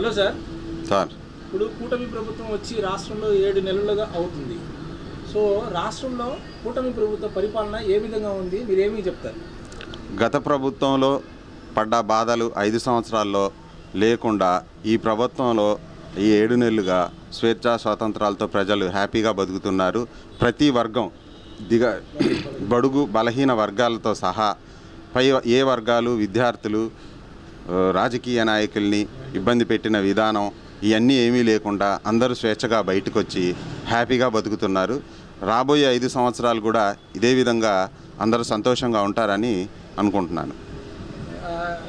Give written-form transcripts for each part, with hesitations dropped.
Hello sir. Sir ఇప్పుడు కూటమి ప్రభుత్వం వచ్చి రాష్ట్రంలో 7 నెలలుగా అవుతుంది. సో రాష్ట్రంలో కూటమి ప్రభుత్వ పరిపాలన ఏ విధంగా ఉంది, మీరేమీ చెప్తారు? గత ప్రభుత్వంలో పడ్డ బాధలు 5 సంవత్సరాల్లో లేకుండా ఈ ప్రభుత్వంలో ఈ 7 నెలలుగా స్వేచ్ఛా స్వాతంత్రాలతో ప్రజలు హ్యాపీగా బతుకుతున్నారు. ప్రతి వర్గం బడుగు బలహీన వర్గాలతో సహా ఏ వర్గాలు, విద్యార్థులు, రాజకీయ నాయకుల్ని ఇబ్బంది పెట్టిన విధానం ఇవన్నీ ఏమీ లేకుండా అందరూ స్వేచ్ఛగా బయటకు వచ్చి హ్యాపీగా బతుకుతున్నారు. రాబోయే 5 సంవత్సరాలు కూడా ఇదే విధంగా అందరూ సంతోషంగా ఉంటారని అనుకుంటున్నాను.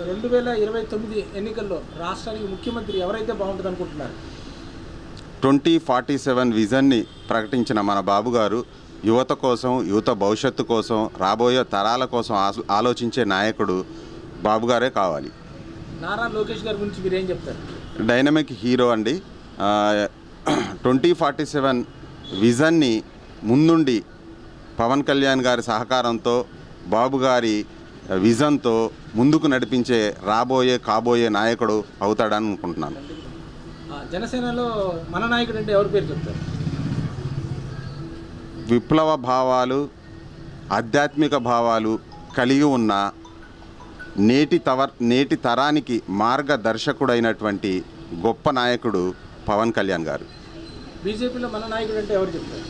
2029 ఎన్నికల్లో రాష్ట్రానికి ముఖ్యమంత్రి ఎవరైతే బాగుంటుంది అనుకుంటున్నారు? 2047 విజన్ని ప్రకటించిన మన బాబు గారు యువత కోసం, యువత భవిష్యత్తు కోసం, రాబోయే తరాల కోసం ఆలోచించే నాయకుడు బాబు గారే కావాలి. నారా లోకేష్ గారి గురించి మీరేం చెప్తారు? డైనమిక్ హీరో అండి. 2047 విజన్ని ముందుండి పవన్ కళ్యాణ్ గారి సహకారంతో, బాబు గారి విజన్తో ముందుకు నడిపించే కాబోయే నాయకుడు అవుతాడని అనుకుంటున్నాను. జనసేనలో మన నాయకుడు అంటే ఎవరి పేరు చెప్తారు? విప్లవ భావాలు, ఆధ్యాత్మిక భావాలు కలిగి ఉన్న నేటి తరానికి మార్గదర్శకుడైనటువంటి గొప్ప నాయకుడు పవన్ కళ్యాణ్ గారు. బీజేపీలో మన నాయకుడు అంటే ఎవరు చెప్తారు?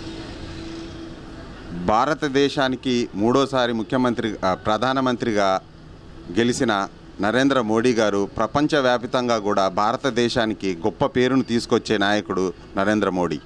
భారతదేశానికి 3వ ప్రధానమంత్రిగా గెలిచిన నరేంద్ర మోడీ గారు ప్రపంచవ్యాప్తంగా కూడా భారతదేశానికి గొప్ప పేరును తీసుకొచ్చే నాయకుడు నరేంద్ర మోడీ.